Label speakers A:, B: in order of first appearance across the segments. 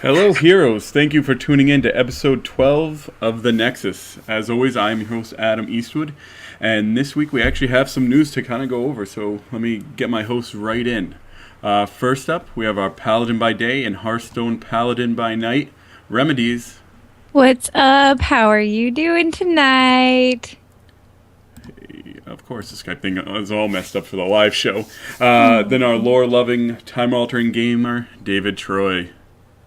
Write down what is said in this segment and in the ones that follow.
A: Hello, heroes. Thank you for tuning in to episode 12 of The Nexus. As always, I'm your host, Adam Eastwood, and this week we actually have some news to kind of go over, so let me get my hosts right in. First up, we have our Paladin by day and Hearthstone Paladin by night, Remedies.
B: What's up? How are you doing tonight?
A: Of course, the Skype thing is all messed up for the live show. Then our lore-loving, time-altering gamer, David Troy.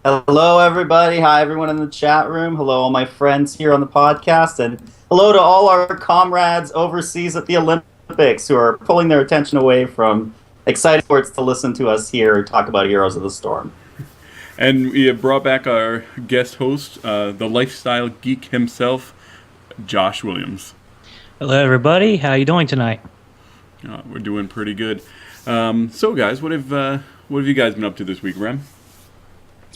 C: Hello, everybody. Hi, everyone in the chat room. Hello, all my friends here on the podcast. And hello to all our comrades overseas at the Olympics who are pulling their attention away from exciting sports to listen to us here talk about Heroes of the Storm.
A: And we have brought back our guest host, the lifestyle geek himself, Josh Williams.
D: Hello, everybody. How are you doing tonight?
A: We're doing pretty good. So, guys, what have you guys been up to this week, Rem?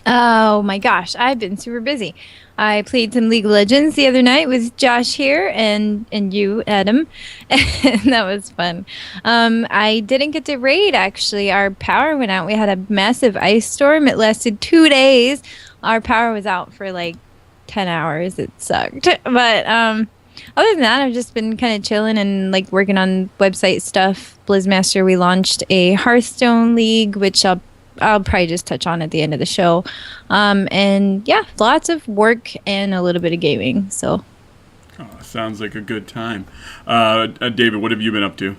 B: Oh my gosh, I've been super busy. I played some League of Legends the other night with Josh here and you, Adam, and that was fun. I didn't get to raid, actually. Our power went out. We had a massive ice storm. It lasted 2 days. Our power was out for like 10 hours. It sucked. But other than that, I've just been kind of chilling and like working on website stuff. Blizzmaster, we launched a Hearthstone League, which I'll probably just touch on at the end of the show. And yeah, lots of work and a little bit of gaming. So,
A: Sounds like a good time. David, what have you been up to?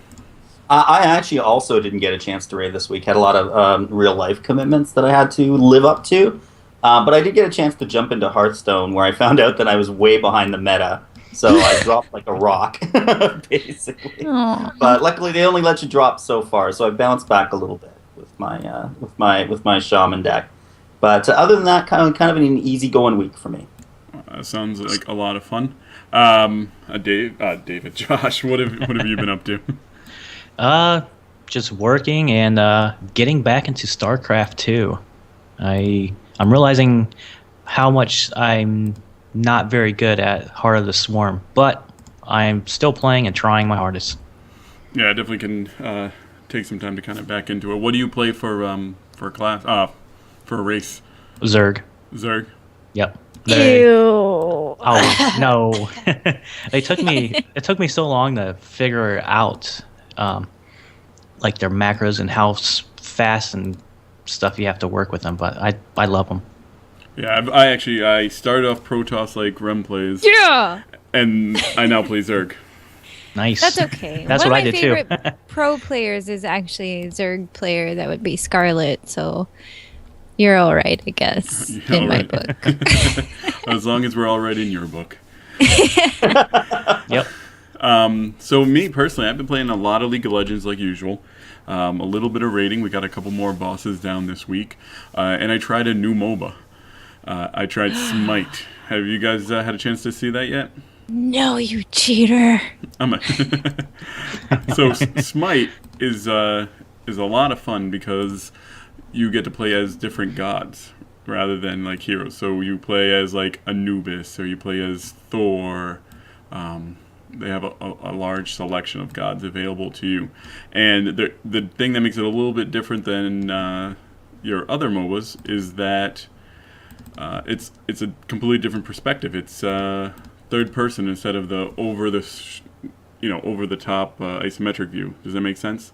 C: I actually also didn't get a chance to raid this week. Had a lot of real-life commitments that I had to live up to. But I did get a chance to jump into Hearthstone, where I found out that I was way behind the meta. So I dropped like a rock, basically.
B: Aww.
C: But luckily, they only let you drop so far, so I bounced back a little bit with my shaman deck. But other than that, kind of an easygoing week for me.
A: Sounds like a lot of fun. David, Josh, what have you been up to?
D: Just working and getting back into StarCraft 2. I'm realizing how much I'm not very good at Heart of the Swarm, but I'm still playing and trying my hardest.
A: Yeah, I definitely can take some time to kind of back into it. What do you play for a class? For a race?
D: Zerg.
A: Zerg.
D: Yep.
B: Ew.
D: Oh no! It took me so long to figure out, like their macros and how fast and stuff you have to work with them. But I love them.
A: Yeah, I started off Protoss like Rem plays.
B: Yeah.
A: And I now play Zerg.
D: Nice.
B: That's okay.
D: That's
B: One
D: what I
B: of my
D: did too.
B: favorite pro players is actually a Zerg player. That would be Scarlet. So you're all right, I guess,
A: You're
B: in my
A: right.
B: book.
A: As long as we're all right in your book.
D: Yep.
A: So me personally, I've been playing a lot of League of Legends like usual. A little bit of raiding. We got a couple more bosses down this week. And I tried a new MOBA. I tried Smite. Have you guys had a chance to see that yet?
B: No, you cheater.
A: So Smite is a lot of fun because you get to play as different gods rather than like heroes. So you play as like Anubis or you play as Thor. They have a large selection of gods available to you, and the thing that makes it a little bit different than your other MOBAs is that it's a completely different perspective. It's third person instead of the over the top isometric view. Does that make sense?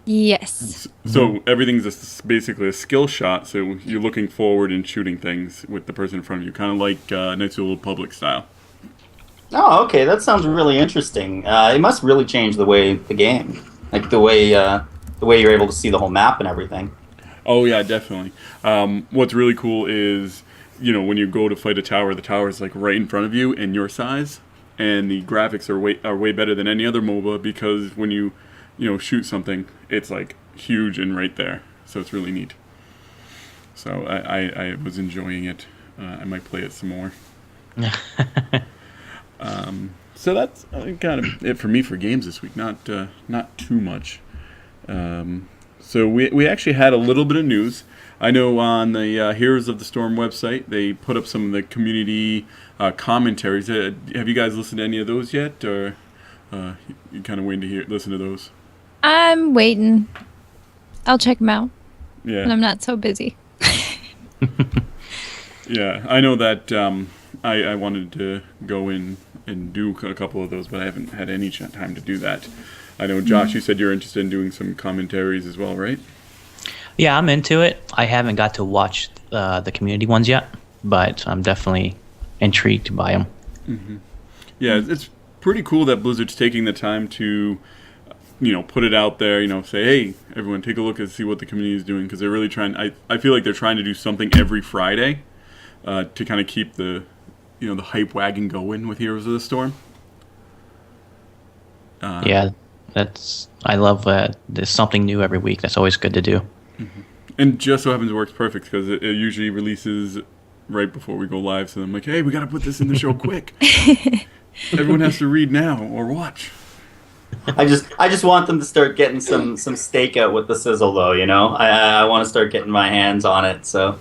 B: Yes.
A: So everything's basically a skill shot. So you're looking forward and shooting things with the person in front of you, kind of like Knights of the Old Republic style.
C: Oh, okay. That sounds really interesting. It must really change the way the game, like the way you're able to see the whole map and everything.
A: Oh yeah, definitely. What's really cool is, when you go to fight a tower, the tower is like right in front of you and your size, and the graphics are way better than any other MOBA because when you shoot something, it's like huge and right there. So it's really neat. So I was enjoying it. I might play it some more. So that's kind of it for me for games this week. Not too much. So we actually had a little bit of news. I know on the Heroes of the Storm website, they put up some of the community commentaries. Have you guys listened to any of those yet, or you kind of waiting to listen to those?
B: I'm waiting. I'll check them out.
A: Yeah.
B: When I'm not so busy.
A: Yeah, I know that I wanted to go in and do a couple of those, but I haven't had any time to do that. I know, Josh, you said you're interested in doing some commentaries as well, right?
D: Yeah, I'm into it. I haven't got to watch the community ones yet, but I'm definitely intrigued by them.
A: Yeah, it's pretty cool that Blizzard's taking the time to, put it out there, say, hey, everyone, take a look and see what the community is doing, because they're really trying, I feel like they're trying to do something every Friday to kind of keep the hype wagon going with Heroes of the Storm.
D: Yeah, I love there's something new every week. That's always good to do.
A: And just so happens it works perfect because it usually releases right before we go live. So I'm like, hey, we got to put this in the show quick. Everyone has to read now or watch.
C: I just want them to start getting some steak out with the sizzle, though. I want to start getting my hands on it. So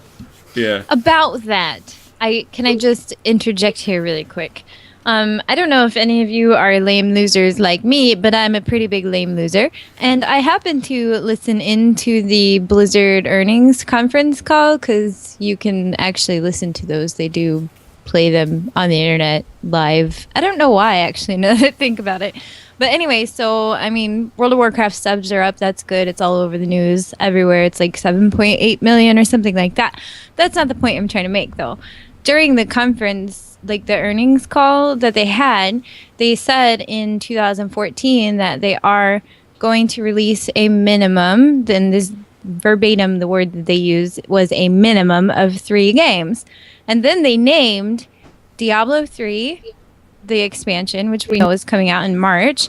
A: yeah.
B: About that, can I just interject here really quick? I don't know if any of you are lame losers like me, but I'm a pretty big lame loser. And I happened to listen into the Blizzard earnings conference call because you can actually listen to those. They do play them on the internet live. I don't know why, actually, now that I think about it. But anyway, so, World of Warcraft subs are up. That's good. It's all over the news everywhere. It's like 7.8 million or something like that. That's not the point I'm trying to make, though. During the conference, like the earnings call that they had, they said in 2014 that they are going to release a minimum, then this verbatim, the word that they used was a minimum of 3 games. And then they named Diablo 3, the expansion, which we know is coming out in March.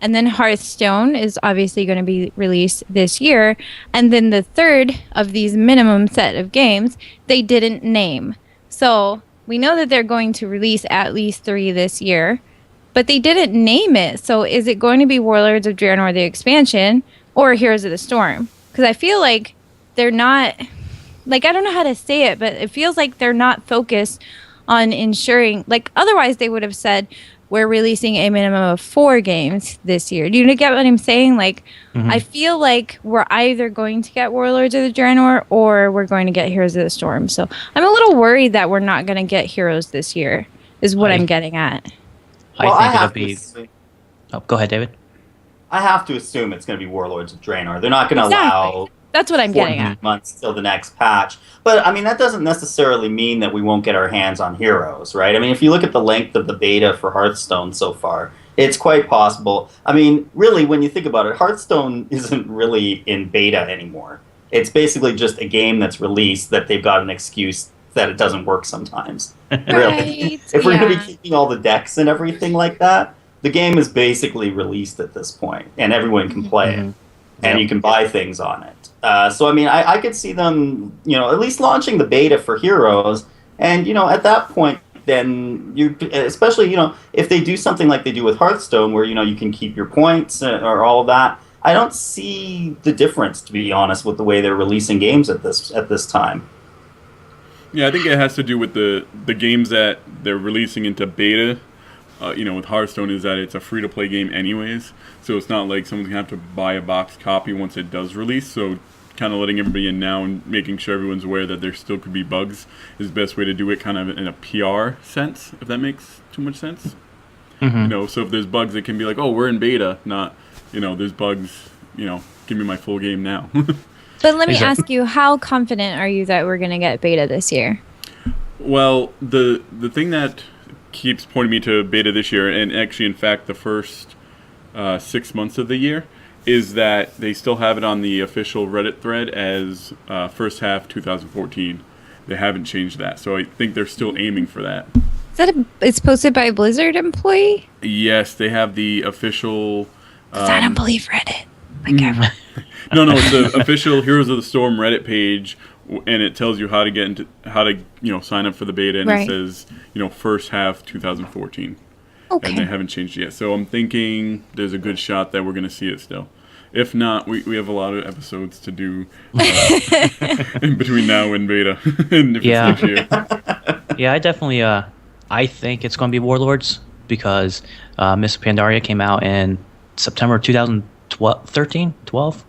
B: And then Hearthstone is obviously going to be released this year. And then the third of these minimum set of games, they didn't name. So we know that they're going to release at least 3 this year, but they didn't name it. So is it going to be Warlords of Draenor, the expansion, or Heroes of the Storm? Because I feel like they're not, I don't know how to say it, but it feels like they're not focused on ensuring, otherwise they would have said, we're releasing a minimum of 4 games this year. Do you get what I'm saying? I feel like we're either going to get Warlords of the Draenor or we're going to get Heroes of the Storm. So I'm a little worried that we're not going to get Heroes this year, is what I'm getting at.
D: I think it'll be... Oh, go ahead, David.
C: I have to assume it's going to be Warlords of Draenor. They're not going to allow...
B: That's what I'm getting at.
C: Months till the next patch. But, that doesn't necessarily mean that we won't get our hands on Heroes, right? If you look at the length of the beta for Hearthstone so far, it's quite possible. Really, when you think about it, Hearthstone isn't really in beta anymore. It's basically just a game that's released that they've got an excuse that it doesn't work sometimes. Really.
B: Right.
C: If we're going to be keeping all the decks and everything like that, the game is basically released at this point, and everyone can play it. And you can buy things on it. So, I could see them, at least launching the beta for Heroes. And, at that point, then especially, if they do something like they do with Hearthstone, where, you can keep your points or all of that, I don't see the difference, to be honest, with the way they're releasing games at this time.
A: Yeah, I think it has to do with the games that they're releasing into beta. With Hearthstone is that it's a free-to-play game anyways, so it's not like someone's going to have to buy a boxed copy once it does release, so kind of letting everybody in now and making sure everyone's aware that there still could be bugs is the best way to do it, kind of in a PR sense, if that makes too much sense. So if there's bugs, it can be like, oh, we're in beta, not, there's bugs, give me my full game now.
B: But let me ask you, how confident are you that we're going to get beta this year?
A: Well, the thing that keeps pointing me to beta this year, and actually, in fact, the first 6 months of the year, is that they still have it on the official Reddit thread as first half 2014. They haven't changed that, so I think they're still aiming for that.
B: Is that it's posted by a Blizzard employee?
A: Yes, they have the official...
B: I don't believe Reddit.
A: No, it's the official Heroes of the Storm Reddit page, and it tells you how to sign up for the beta, and It says first half 2014. Okay. And they haven't changed it yet, so I'm thinking there's a good shot that we're going to see it still. If not, we have a lot of episodes to do in between now and beta. Next year.
D: Yeah, I definitely I think it's going to be Warlords because Miss Pandaria came out in September 2013, 12,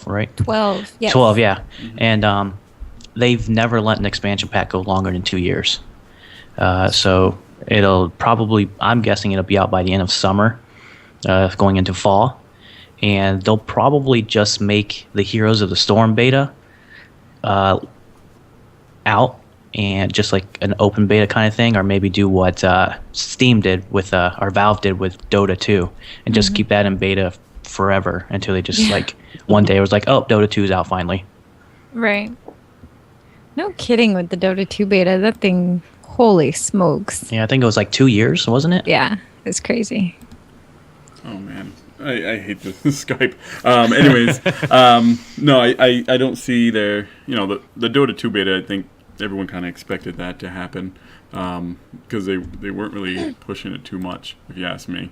D: right?
B: 12, yes.
D: 12, yeah. And they've never let an expansion pack go longer than 2 years. So it'll probably, I'm guessing it'll be out by the end of summer, going into fall. And they'll probably just make the Heroes of the Storm beta out, and just like an open beta kind of thing, or maybe do what Steam did with, or Valve did with Dota 2, and just keep that in beta forever until they just like one day it was like, oh, Dota 2 is out finally.
B: Right. No kidding with the Dota 2 beta. That thing, holy smokes.
D: Yeah, I think it was like 2 years, wasn't it?
B: Yeah, it's crazy.
A: Oh man, I hate this Skype. Anyways, no, I don't see their, the Dota 2 beta. I think everyone kind of expected that to happen because they weren't really pushing it too much, if you ask me.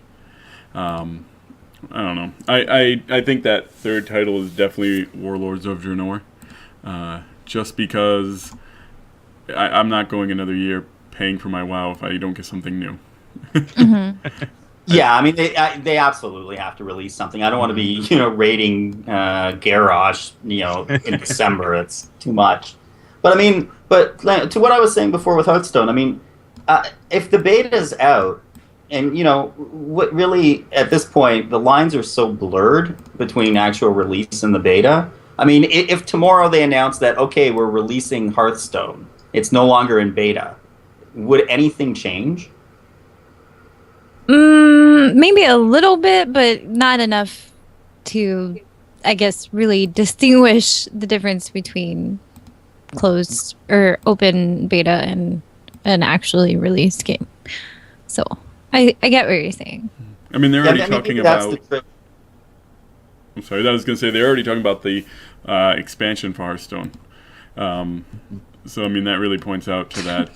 A: I don't know. I think that third title is definitely Warlords of Draenor, just because I'm not going another year paying for my WoW if I don't get something new.
C: Yeah, I mean, they absolutely have to release something. I don't want to be, raiding Garrosh, in December. It's too much. But I mean, to what I was saying before with Hearthstone, I mean, if the beta's out, and what really at this point the lines are so blurred between actual release and the beta. I mean, if tomorrow they announce that okay, we're releasing Hearthstone, it's no longer in beta, would anything change?
B: Maybe a little bit, but not enough to, I guess, really distinguish the difference between closed or open beta and an actually released game. So I get what you're saying.
A: I mean, they're already talking about. I'm sorry, I was going to say they're already talking about the expansion for Hearthstone. So I mean, that really points out to that,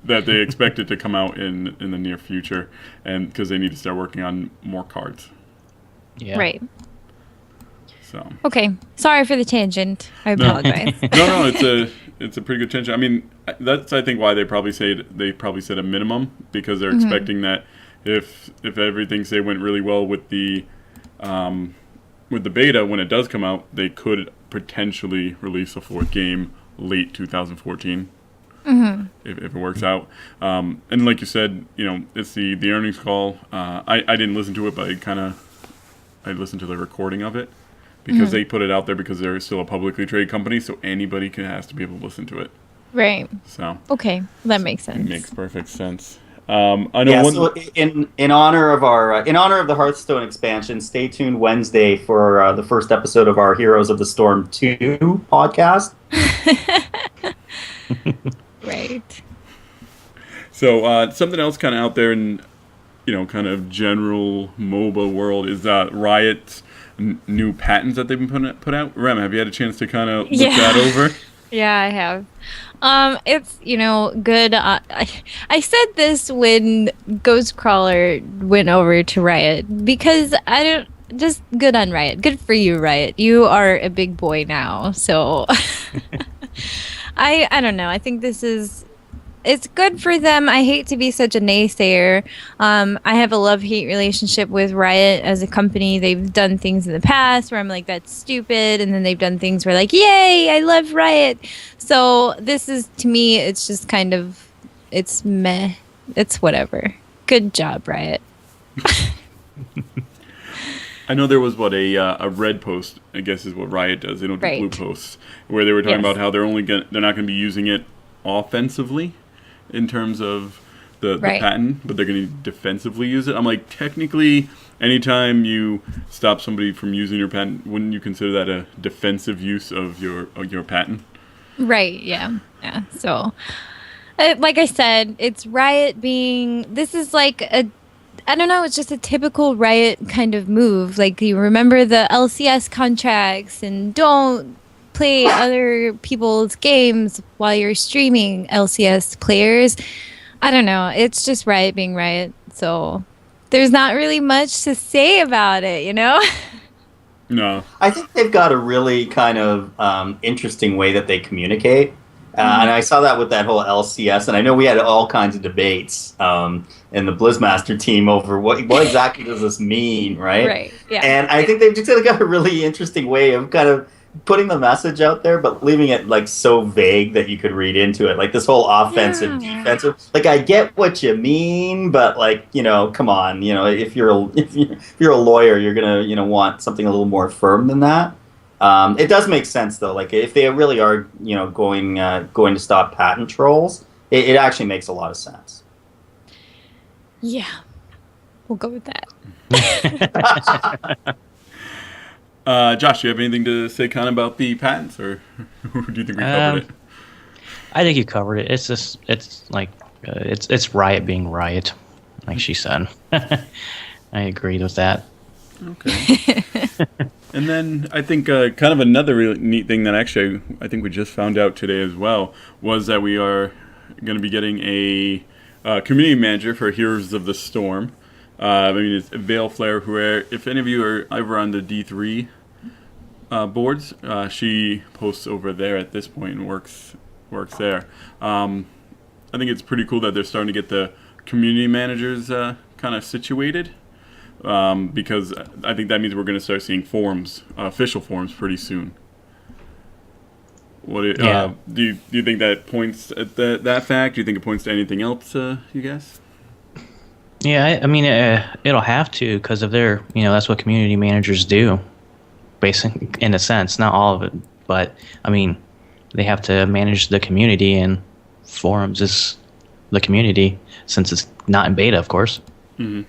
A: that they expect it to come out in the near future, and because they need to start working on more cards.
D: Yeah.
B: Right.
A: So.
B: Okay. Sorry for the tangent. I apologize.
A: No, it's a pretty good tangent. I mean, that's I think why they probably said a minimum, because they're expecting that if everything say went really well with the beta, when it does come out, they could potentially release a fourth game late 2014 if it works out. And like you said, it's the earnings call. I didn't listen to it, but I listened to the recording of it because they put it out there because they're still a publicly traded company, so anybody has to be able to listen to it.
B: Right.
A: So
B: okay, that makes sense.
A: It makes perfect sense. I know
C: so in honor of the Hearthstone expansion, stay tuned Wednesday for the first episode of our Heroes of the Storm 2 podcast.
B: Right.
A: So something else kind of out there in kind of general MOBA world is Riot's new patents that they've been put out. Rem, have you had a chance to kind of look that over?
B: Yeah, I have. It's, good. I said this when Ghostcrawler went over to Riot because just good on Riot. Good for you, Riot. You are a big boy now. So I don't know. I think it's good for them. I hate to be such a naysayer. I have a love-hate relationship with Riot as a company. They've done things in the past where I'm like, that's stupid. And then they've done things where like, yay, I love Riot. So this is, to me, it's just kind of, it's meh. It's whatever. Good job, Riot.
A: I know there was a red post, I guess is what Riot does. They don't do blue posts, where they were talking about how they're not going to be using it offensively in terms of the patent, but they're going to defensively use it. I'm like, technically, anytime you stop somebody from using your patent, wouldn't you consider that a defensive use of your patent? Right.
B: Yeah. So, like I said, it's Riot this is like I don't know, it's just a typical Riot kind of move. Like, you remember the LCS contracts and don't play other people's games while you're streaming LCS players. I don't know. It's just Riot being Riot. So there's not really much to say about it,
A: No.
C: I think they've got a really kind of interesting way that they communicate. And I saw that with that whole LCS. And I know we had all kinds of debates in the Blizzmaster team over what exactly does this mean, right?
B: Right, yeah.
C: And I think they've just got a really interesting way of kind of putting the message out there, but leaving it like so vague that you could read into it. Like this whole offensive, defensive. Like I get what you mean, but like come on. If you're a lawyer, you're gonna want something a little more firm than that. It does make sense though. Like if they really are going to stop patent trolls, it actually makes a lot of sense.
B: Yeah, we'll go with that.
A: Josh, do you have anything to say kind of about the patents, or do you think we covered it?
D: I think you covered it. It's like it's Riot being Riot, like she said. I agreed with that.
A: Okay. And then I think kind of another really neat thing that actually I think we just found out today as well was that we are going to be getting a community manager for Heroes of the Storm. It's Veil Flare, who, if any of you are ever on the D3 boards, she posts over there at this point and works there. I think it's pretty cool that they're starting to get the community managers kind of situated, because I think that means we're going to start seeing forums, official forums, pretty soon. Do you think that points at that fact? Do you think it points to anything else, you guys?
D: Yeah, I mean, it'll have to, because of their, that's what community managers do, basically, in a sense. Not all of it, but, I mean, they have to manage the community, and forums is the community, since it's not in beta, of course.
A: Mm-hmm.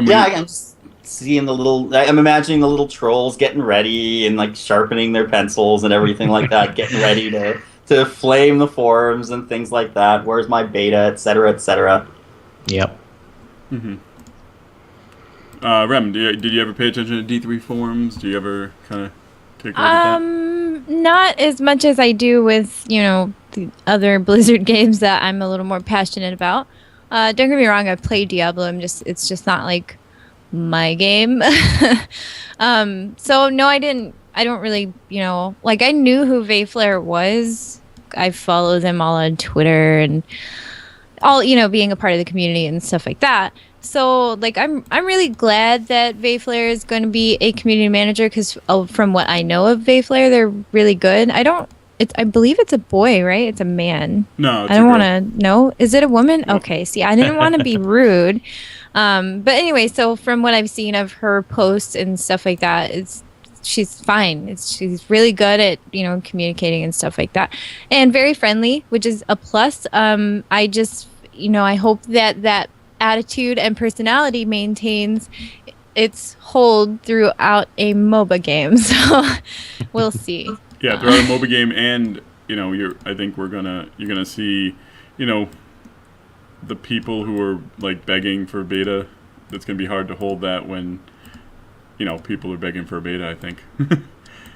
C: Yeah, I'm just seeing I'm imagining the little trolls getting ready and, like, sharpening their pencils and everything like that, getting ready to flame the forums and things like that. Where's my beta, et cetera, et cetera.
D: Yep.
A: Mm-hmm. Rem, did you ever pay attention to D3 forums? Do you ever kind of take a look at that?
B: Not as much as I do with, the other Blizzard games that I'm a little more passionate about. Don't get me wrong, I've played Diablo. It's just not like my game. So no, I don't really, like I knew who Vayflare was. I follow them all on Twitter and all, being a part of the community and stuff like that. So like I'm really glad that Vayflare is going to be a community manager, because from what I know of Vayflare, they're really good. I believe it's a boy, right? It's a man.
A: No, it's
B: I don't want to know. Is it a woman? Nope. Okay. See, I didn't want to be rude. But anyway, so from what I've seen of her posts and stuff like that, she's fine. She's really good at, communicating and stuff like that, and very friendly, which is a plus. I just, I hope that attitude and personality maintains its hold throughout a MOBA game. So we'll see.
A: Yeah, throughout a MOBA game, and I think you're gonna see, the people who are like begging for beta. It's gonna be hard to hold that when, people are begging for a beta, I think.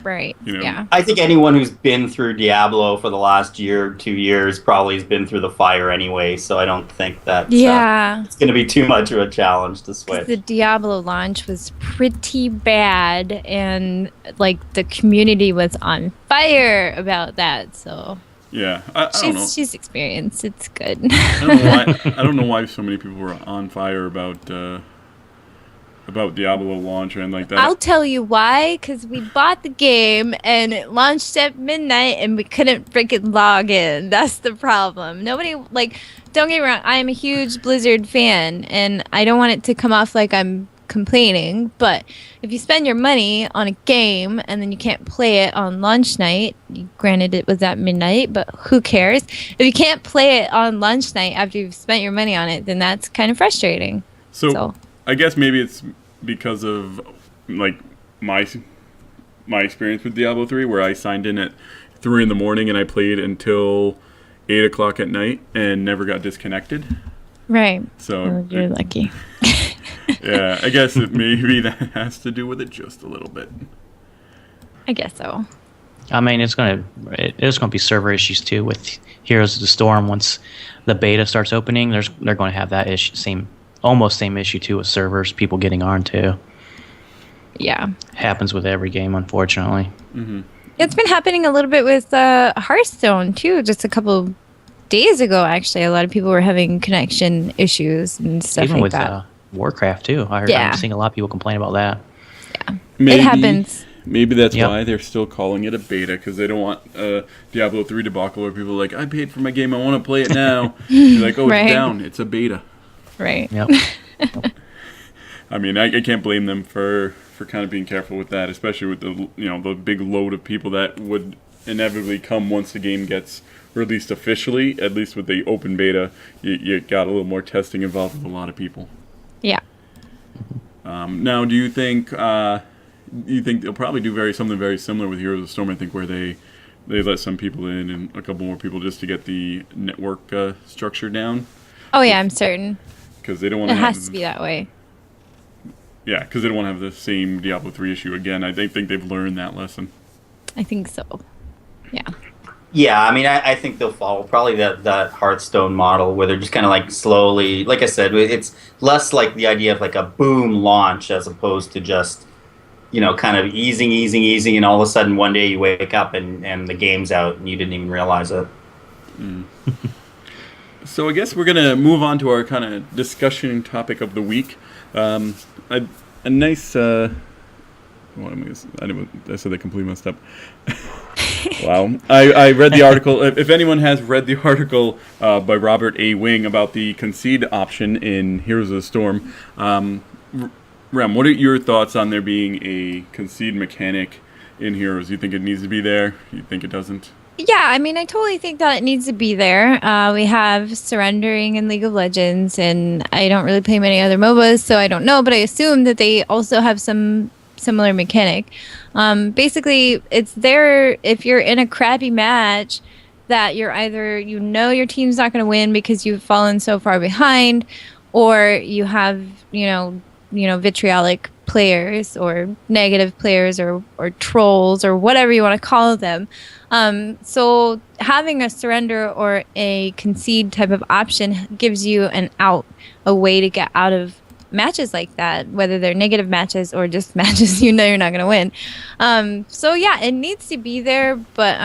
B: Right. Yeah.
C: I think anyone who's been through Diablo for the last year, 2 years, probably has been through the fire anyway, so I don't think that it's going to be too much of a challenge to switch.
B: The Diablo launch was pretty bad, and like the community was on fire about that, so...
A: Yeah, I don't know.
B: She's experienced. It's good.
A: I don't know why so many people were on fire about Diablo launch and like that.
B: I'll tell you why. Because we bought the game and it launched at midnight and we couldn't freaking log in. That's the problem. Nobody, don't get me wrong. I am a huge Blizzard fan and I don't want it to come off like I'm complaining, but if you spend your money on a game and then you can't play it on launch night, granted it was at midnight, but who cares? If you can't play it on launch night after you've spent your money on it, then that's kind of frustrating.
A: So I guess maybe it's because of like my experience with Diablo 3, where I signed in at 3 in the morning and I played until 8 o'clock at night and never got disconnected.
B: Right.
A: So
B: you're lucky.
A: Yeah, I guess maybe that has to do with it just a little bit.
B: I guess so.
D: I mean, it's gonna be server issues too with Heroes of the Storm. Once the beta starts opening, they're going to have that issue, almost same issue too, with servers, people getting on too.
B: Yeah,
D: happens with every game, unfortunately.
A: Mm-hmm.
B: It's been happening a little bit with Hearthstone too. Just a couple days ago, actually, a lot of people were having connection issues and stuff that.
D: Warcraft too. I'm seeing a lot of people complain about that.
B: Yeah, it happens.
A: Maybe that's
D: Yep.
A: why they're still calling it a beta, because they don't want Diablo 3 debacle where people are like, I paid for my game, I want to play it now. You're like, oh,
B: Right.
A: it's down, it's a beta.
B: Right.
D: Yep.
A: I mean, I can't blame them for kind of being careful with that, especially with the big load of people that would inevitably come once the game gets released officially. At least with the open beta, you got a little more testing involved with a lot of people.
B: Yeah.
A: Now, do you think they'll probably do something very similar with Heroes of the Storm? I think where they let some people in and a couple more people just to get the network structure down.
B: Oh yeah, I'm certain.
A: Because they don't want
B: It
A: to
B: has to be that way.
A: Yeah, because they don't want to have the same Diablo 3 issue again. I think they've learned that lesson.
B: I think so. Yeah.
C: Yeah, I mean, I think they'll follow probably that Hearthstone model where they're just kind of like slowly, like I said, it's less like the idea of like a boom launch as opposed to just, kind of easing, and all of a sudden one day you wake up and the game's out and you didn't even realize it.
A: So I guess we're going to move on to our kind of discussion topic of the week. A nice... I said they completely messed up. Wow. I read the article. If anyone has read the article by Robert A. Wing about the concede option in Heroes of the Storm, Rem, what are your thoughts on there being a concede mechanic in Heroes? You think it needs to be there? You think it doesn't?
B: Yeah, I mean, I totally think that it needs to be there. We have surrendering in League of Legends, and I don't really play many other MOBAs, so I don't know, but I assume that they also have some similar mechanic. Basically, it's there if you're in a crappy match that you're either, your team's not going to win because you've fallen so far behind, or you have, vitriolic players or negative players or trolls or whatever you want to call them. So having a surrender or a concede type of option gives you an out, a way to get out of matches like that, whether they're negative matches or just matches you're not going to win. So yeah, it needs to be there, but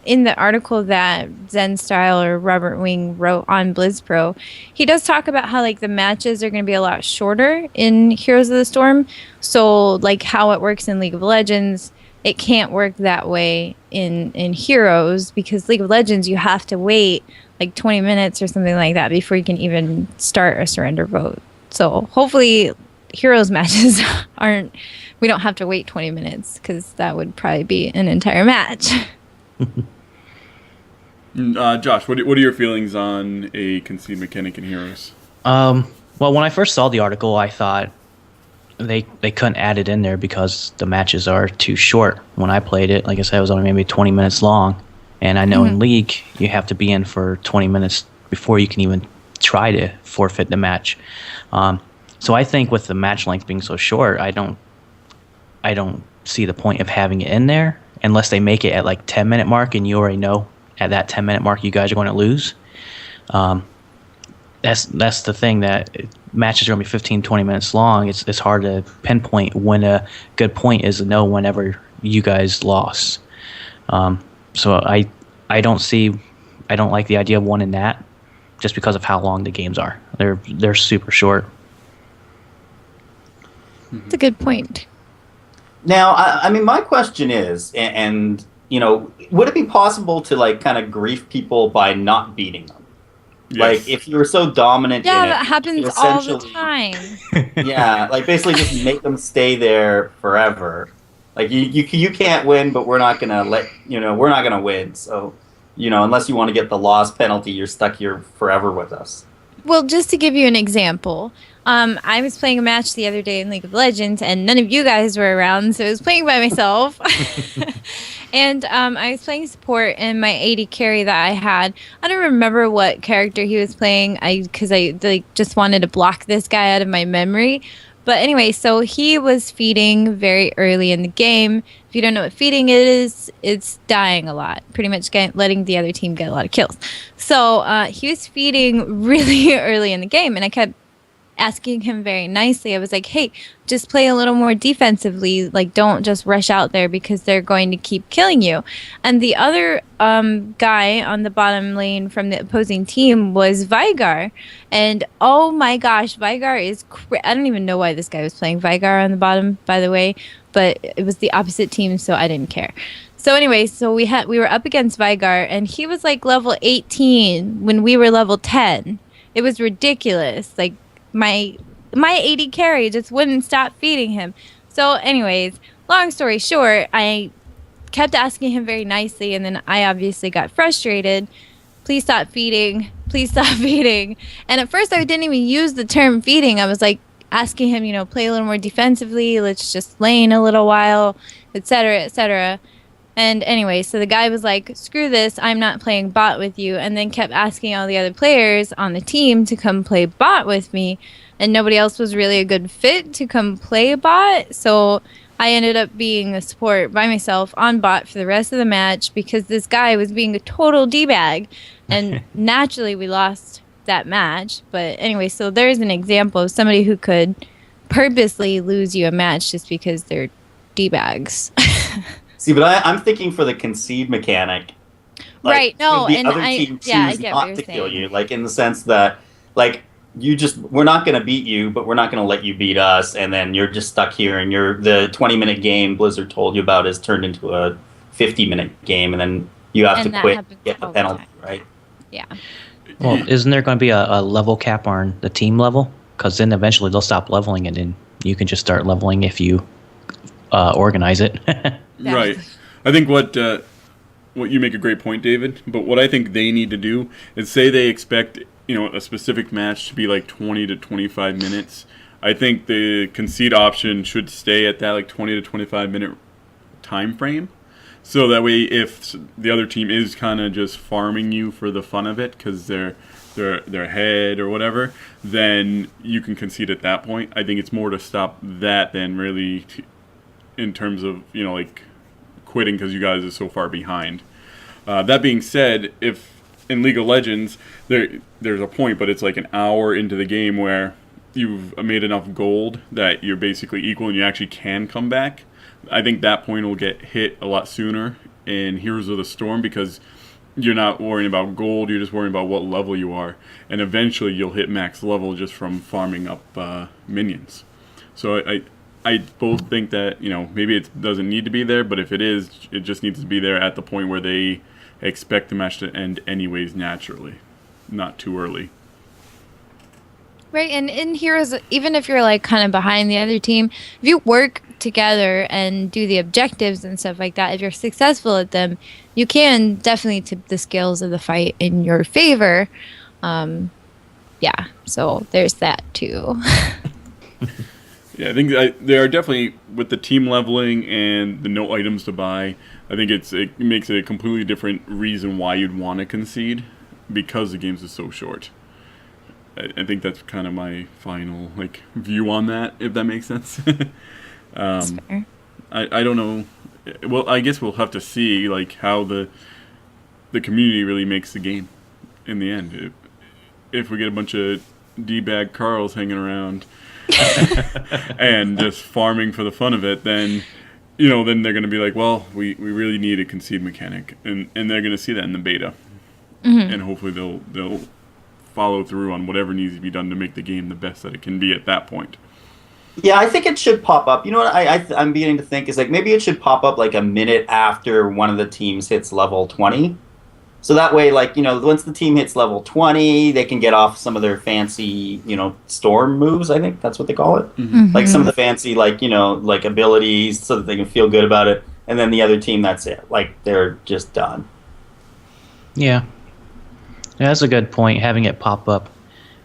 B: in the article that Zen Style or Robert Wing wrote on BlizzPro, he does talk about how like the matches are going to be a lot shorter in Heroes of the Storm. So like how it works in League of Legends, it can't work that way in Heroes, because League of Legends you have to wait like 20 minutes or something like that before you can even start a surrender vote. So hopefully Heroes matches we don't have to wait 20 minutes, because that would probably be an entire match.
A: Josh, what are your feelings on a concede mechanic in Heroes?
D: Well, when I first saw the article, I thought they couldn't add it in there because the matches are too short. When I played it, like I said, it was only maybe 20 minutes long. And I know in League, you have to be in for 20 minutes before you can even try to forfeit the match. So I think with the match length being so short, I don't see the point of having it in there unless they make it at like 10-minute mark and you already know at that 10-minute mark you guys are going to lose. That's the thing, that matches are going to be 15, 20 minutes long. It's hard to pinpoint when a good point is to know whenever you guys lost. So I don't like the idea of one in that, just because of how long the games are. They're super short.
B: That's a good point.
C: Now, I mean, my question is, and would it be possible to like kind of grief people by not beating them?
A: Yes.
C: Like if you were so dominant
B: Yeah,
C: in it,
B: that happens
C: you
B: all the
C: essentially-
B: time.
C: Yeah, like basically just make them stay there forever. Like you can't win, but we're not gonna we're not gonna win. So, unless you want to get the loss penalty, you're stuck here forever with us.
B: Well, just to give you an example, I was playing a match the other day in League of Legends, and none of you guys were around, so I was playing by myself. And I was playing support, and my AD carry that I had, I don't remember what character he was playing, because I just wanted to block this guy out of my memory. But anyway, so he was feeding very early in the game. If you don't know what feeding is, it's dying a lot. Pretty much letting the other team get a lot of kills. So he was feeding really early in the game, and I kept asking him very nicely. I was like, hey, just play a little more defensively. Like, don't just rush out there because they're going to keep killing you. And the other guy on the bottom lane from the opposing team was Vigar. And oh my gosh, Vigar is I don't even know why this guy was playing Vigar on the bottom, by the way. but it was the opposite team, so I didn't care. So anyway, so we were up against Vigar, and he was like level 18 when we were level 10. It was ridiculous. Like my AD carry just wouldn't stop feeding him. So anyways, long story short, I kept asking him very nicely, and then I obviously got frustrated. Please stop feeding. Please stop feeding. And at first I didn't even use the term feeding. I was like asking him, play a little more defensively. Let's just lane a little while, etc., etc. And anyway, so the guy was like, screw this, I'm not playing bot with you, and then kept asking all the other players on the team to come play bot with me, and nobody else was really a good fit to come play bot, so I ended up being a support by myself on bot for the rest of the match because this guy was being a total D-bag, and naturally we lost that match. But anyway, so there's an example of somebody who could purposely lose you a match just because they're D-bags.
C: See, but I'm thinking for the concede mechanic. Like,
B: right, no,
C: the
B: and
C: other team
B: I
C: choose
B: get what
C: not
B: you're
C: to kill
B: saying.
C: you, like in the sense that, like, we're not going to beat you, but we're not going to let you beat us, and then you're just stuck here, and the 20-minute game Blizzard told you about is turned into a 50-minute game, and then you have to quit and get the penalty, right?
B: Yeah.
D: Well, isn't there going to be a level cap on the team level? Because then eventually they'll stop leveling, and then you can just start leveling if you organize it.
A: Right. I think what you make a great point, David. But what I think they need to do is say they expect a specific match to be like 20 to 25 minutes. I think the concede option should stay at that like 20 to 25 minute time frame. So that way, if the other team is kind of just farming you for the fun of it because they're ahead or whatever, then you can concede at that point. I think it's more to stop that than really in terms of like quitting because you guys are so far behind. That being said, if in League of Legends there's a point, but it's like an hour into the game where you've made enough gold that you're basically equal and you actually can come back. I think that point will get hit a lot sooner in Heroes of the Storm because you're not worrying about gold, you're just worrying about what level you are, and eventually you'll hit max level just from farming up minions. So I both think that maybe it doesn't need to be there, but if it is, it just needs to be there at the point where they expect the match to end anyways naturally, not too early.
B: Right, and in Heroes, even if you're like kind of behind the other team, if you work together and do the objectives and stuff like that, if you're successful at them, you can definitely tip the scales of the fight in your favor. Yeah, so there's that too.
A: Yeah, I think they are definitely, with the team leveling and the no items to buy, I think it makes it a completely different reason why you'd want to concede because the games are so short. I think that's kind of my final view on that, if that makes sense.
B: That's fair.
A: I don't know. Well, I guess we'll have to see how the community really makes the game in the end. If we get a bunch of D-bag Carls hanging around and just farming for the fun of it, then then they're going to be like, well, we really need a concede mechanic, and they're going to see that in the beta, and hopefully they'll follow through on whatever needs to be done to make the game the best that it can be at that point.
C: Yeah, I think it should pop up. You know what I'm beginning to think is maybe it should pop up a minute after one of the teams hits level 20. So that way, once the team hits level 20, they can get off some of their fancy, storm moves, I think that's what they call it.
B: Mm-hmm.
C: Some of the fancy, abilities so that they can feel good about it. And then the other team, that's it. They're just done.
D: Yeah, that's a good point, having it pop up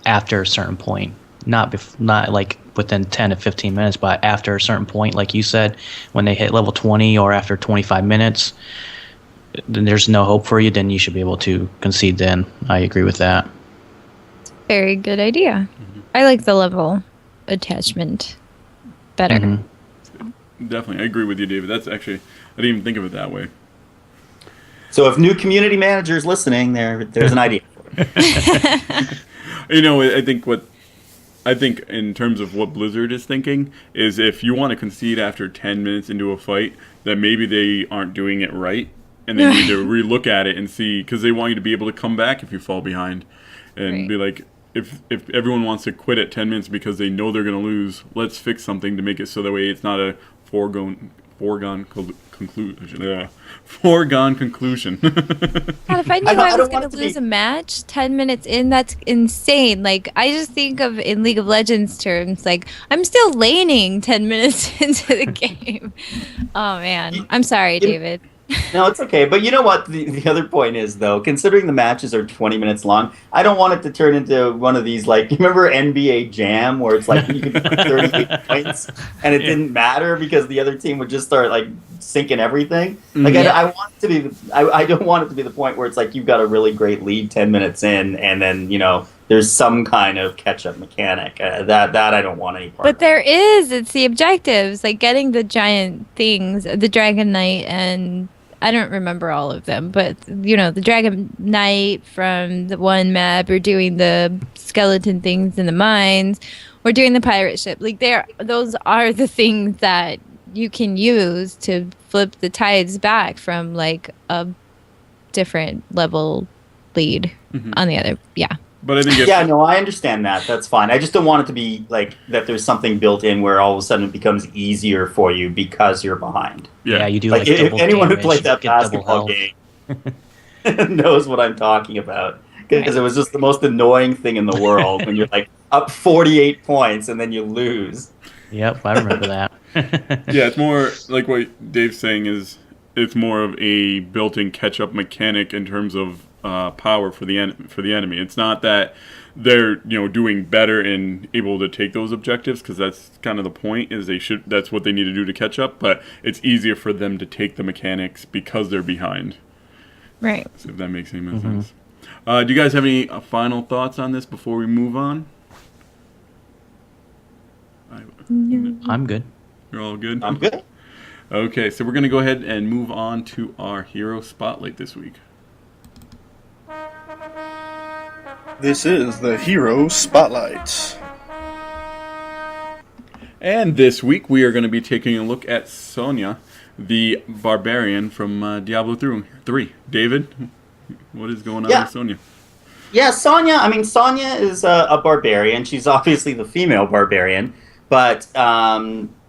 D: after a certain point. Not within 10 to 15 minutes, but after a certain point, like you said, when they hit level 20 or after 25 minutes, then there's no hope for you, then you should be able to concede then. I agree with that.
B: Very good idea. Mm-hmm. I like the level attachment better.
A: Mm-hmm. Definitely. I agree with you, David. That's actually, I didn't even think of it that way.
C: So if new community managers listening, there's an idea for it.
A: I think in terms of what Blizzard is thinking is if you want to concede after 10 minutes into a fight, that maybe they aren't doing it right, and they need to relook at it and see, because they want you to be able to come back if you fall behind, and be like, if everyone wants to quit at 10 minutes because they know they're going to lose, let's fix something to make it so that way it's not a conclusion. Yeah, foregone conclusion.
B: God, if I knew I was going to lose a match 10 minutes in, that's insane. Like, I just think of in League of Legends terms, like, I'm still laning 10 minutes into the game. Oh, man. I'm sorry, David.
C: No, it's okay. But you know what? The other point is, though, considering the matches are 20 minutes long, I don't want it to turn into one of these, like, you remember NBA Jam, where it's like you could put 38 points and it didn't matter because the other team would just start, like, sinking everything. Like, I want it to be, I don't want it to be the point where it's like you've got a really great lead 10 minutes in and then, you know, there's some kind of catch-up mechanic. That I don't want any part
B: But
C: of.
B: there is. It's the objectives, like getting the giant things, the Dragon Knight, and I don't remember all of them, but you know, the Dragon Knight from the one map, or doing the skeleton things in the mines, or doing the pirate ship. Like those are the things that you can use to flip the tides back from like a different level lead on the other. Yeah.
A: But I think
C: Yeah, no, I understand that. That's fine. I just don't want it to be like that there's something built in where all of a sudden it becomes easier for you because you're behind.
D: Yeah, you do
C: Like, if
D: double
C: anyone who
D: damage,
C: played that
D: get double
C: basketball
D: health.
C: game knows what I'm talking about. Because it was just the most annoying thing in the world when you're like up 48 points and then you lose.
D: Yep, I remember that.
A: Yeah, it's more like what Dave's saying is it's more of a built-in catch-up mechanic in terms of power for the enemy. It's not that they're doing better and able to take those objectives, because that's kind of the point. Is that's what they need to do to catch up. But it's easier for them to take the mechanics because they're behind.
B: Right.
A: So if that makes any sense. Do you guys have any final thoughts on this before we move on?
D: I'm good.
A: You're all good?
C: I'm good.
A: Okay, so we're going to go ahead and move on to our hero spotlight this week.
E: This is the Hero Spotlight.
A: And this week we are going to be taking a look at Sonya, the barbarian from Diablo 3. David, what is going on with Sonya?
C: Yeah, Sonya, I mean, Sonya is a barbarian. She's obviously the female barbarian, but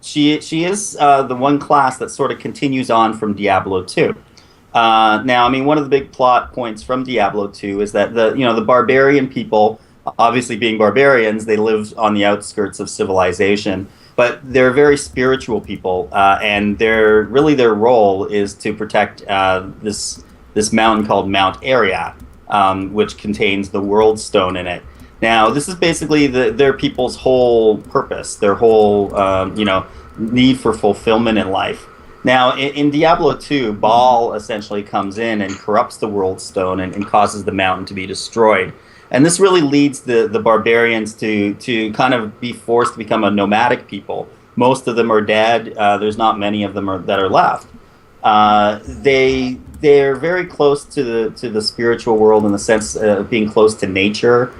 C: she is the one class that sort of continues on from Diablo 2. Now, I mean, one of the big plot points from Diablo 2 is that the barbarian people, obviously being barbarians, they live on the outskirts of civilization, but they're very spiritual people, and their role is to protect this mountain called Mount Araat, which contains the World Stone in it. Now, this is basically their people's whole purpose, their whole need for fulfillment in life. Now, in Diablo 2, Baal essentially comes in and corrupts the World Stone and causes the mountain to be destroyed. And this really leads the barbarians to kind of be forced to become a nomadic people. Most of them are dead. There's not many of them that are left. They're very close to the spiritual world in the sense of being close to nature.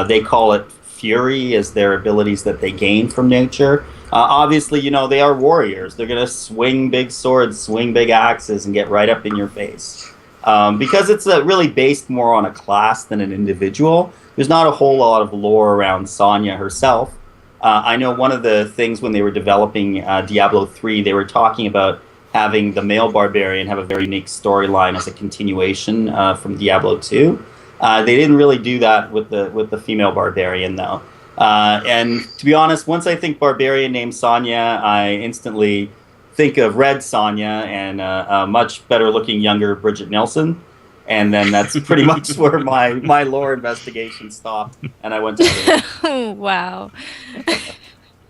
C: They call it fury as their abilities that they gain from nature. Obviously, they are warriors. They're going to swing big swords, swing big axes, and get right up in your face. Because it's really based more on a class than an individual, there's not a whole lot of lore around Sonya herself. I know one of the things when they were developing Diablo 3, they were talking about having the male barbarian have a very unique storyline as a continuation from Diablo 2. They didn't really do that with the female barbarian, though. And to be honest, once I think barbarian named Sonya, I instantly think of Red Sonya and a much better looking younger Bridget Nielsen. And then that's pretty much where my lore investigation stopped, and I went to
B: Wow.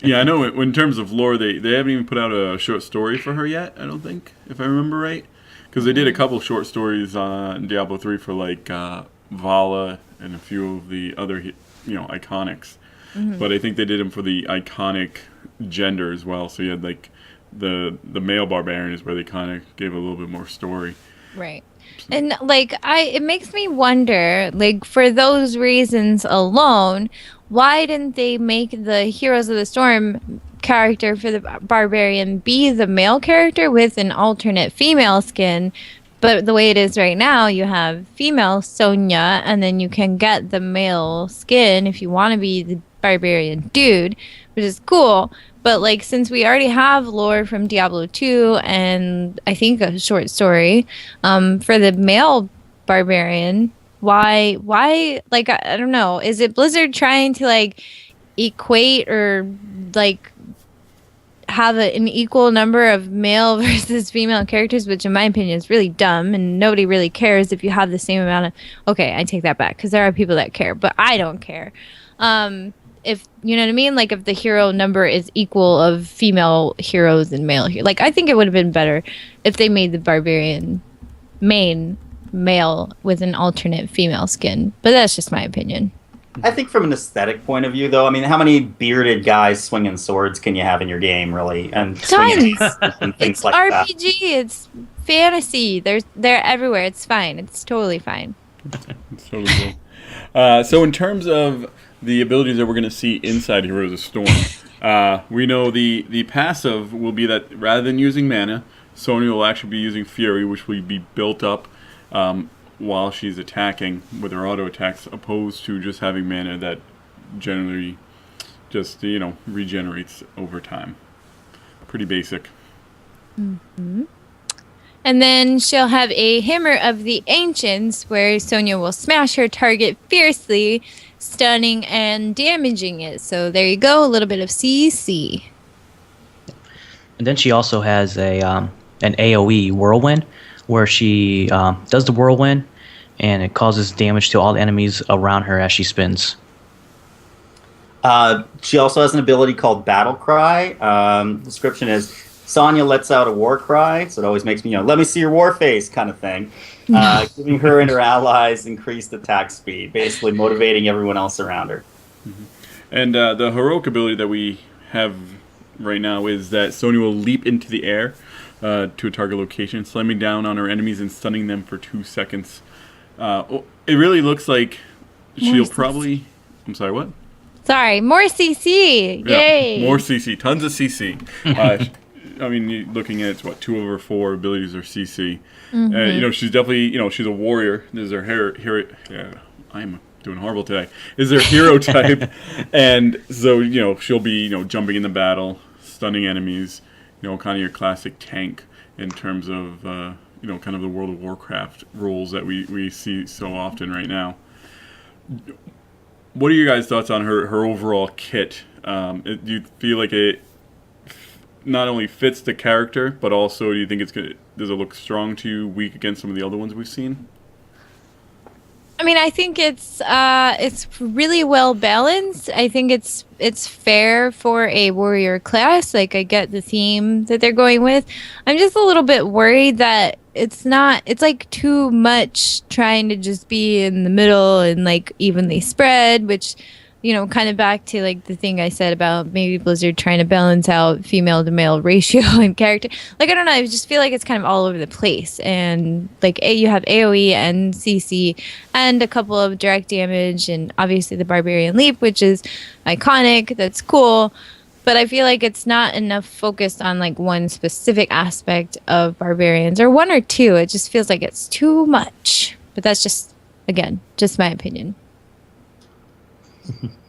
A: Yeah, I know in terms of lore, they haven't even put out a short story for her yet, I don't think, if I remember right. Because they did a couple short stories in Diablo 3 for like Vala and a few of the other iconics. But I think they did them for the iconic gender as well. So you had like the male barbarian is where they kind of gave a little bit more story.
B: Right. And like it makes me wonder, like for those reasons alone, why didn't they make the Heroes of the Storm character for the barbarian be the male character with an alternate female skin? But the way it is right now, you have female Sonya, and then you can get the male skin if you want to be the barbarian dude, which is cool. But like, since we already have lore from Diablo 2 and I think a short story for the male barbarian, why like I don't know, is it Blizzard trying to like equate or like have an equal number of male versus female characters, which in my opinion is really dumb, and nobody really cares if you have the same amount of. Okay, I take that back because there are people that care, but I don't care. If you know what I mean, like if the hero number is equal of female heroes and male heroes, like I think it would have been better if they made the barbarian main male with an alternate female skin. But that's just my opinion.
C: I think from an aesthetic point of view, though, I mean, how many bearded guys swinging swords can you have in your game, really? And swinging
B: Tons.
C: and things
B: It's
C: like that.
B: RPG. It's fantasy. They're everywhere. It's fine. It's totally fine.
A: It's totally cool. So in terms of the abilities that we're going to see inside Heroes of Storm, we know the passive will be that rather than using mana, Sonya will actually be using Fury, which will be built up while she's attacking with her auto attacks, opposed to just having mana that generally just, regenerates over time. Pretty basic.
B: Mm-hmm. And then she'll have a Hammer of the Ancients, where Sonya will smash her target fiercely, stunning and damaging it. So there you go, a little bit of CC.
D: And then she also has an AoE Whirlwind, where she does the whirlwind, and it causes damage to all the enemies around her as she spins.
C: She also has an ability called Battle Cry. Description is Sonya lets out a war cry, so it always makes me, let me see your war face kind of thing. Giving her and her allies increased attack speed, basically motivating everyone else around her.
A: Mm-hmm. And the heroic ability that we have right now is that Sonya will leap into the air to a target location, slamming down on her enemies and stunning them for 2 seconds. It really looks like she'll probably... I'm sorry, what?
B: Sorry, more CC! Yay!
A: Yeah, more CC. Tons of CC. I mean, looking at it's, 2 of her 4 abilities are CC.
B: Mm-hmm.
A: She's definitely, she's a warrior. This is her hero. Yeah, I'm doing horrible today. This is her hero type. And so, she'll be, jumping in the battle, stunning enemies, kind of your classic tank in terms of, kind of the World of Warcraft rules that we see so often right now. What are your guys' thoughts on her overall kit? Do you feel like it not only fits the character, but also do you think does it look strong to you, weak against some of the other ones we've seen?
B: I mean, I think it's really well balanced. I think it's fair for a warrior class. Like, I get the theme that they're going with. I'm just a little bit worried that it's like too much trying to just be in the middle and like evenly spread, which, kind of back to like the thing I said about maybe Blizzard trying to balance out female to male ratio and character. Like, I don't know, I just feel like it's kind of all over the place. And like you have AoE and CC and a couple of direct damage and obviously the Barbarian Leap, which is iconic. That's cool. But I feel like it's not enough focused on like one specific aspect of barbarians or one or two. It just feels like it's too much. But that's just, again, just my opinion.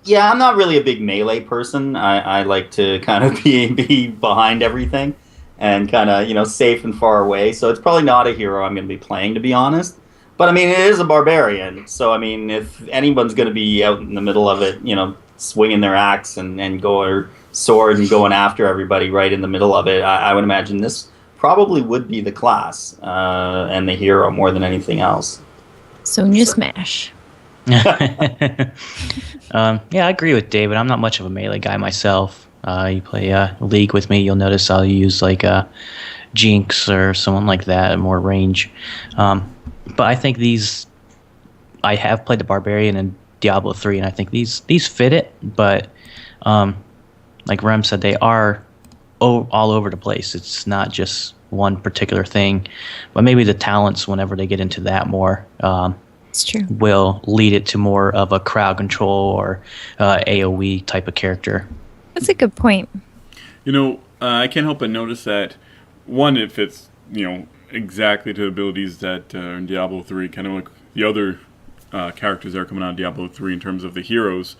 C: Yeah, I'm not really a big melee person. I like to kind of be behind everything and kind of, safe and far away. So it's probably not a hero I'm going to be playing, to be honest. But, I mean, it is a barbarian. So, I mean, if anyone's going to be out in the middle of it, swinging their axe and or sword and going after everybody right in the middle of it, I would imagine this probably would be the class and the hero more than anything else.
B: Sonya Smash.
D: Yeah, I agree with David. I'm not much of a melee guy myself. You play League with me, you'll notice I'll use like Jinx or someone like that at more range. But I think I have played the Barbarian in Diablo 3, and I think these fit it. But like Rem said, they are all over the place. It's not just one particular thing. But maybe the talents, whenever they get into that more,
B: it's true,
D: will lead it to more of a crowd control or AoE type of character.
B: That's a good point.
A: I can't help but notice that, one, it fits, exactly to the abilities that are in Diablo 3, kind of like the other characters that are coming out of Diablo 3 in terms of the heroes.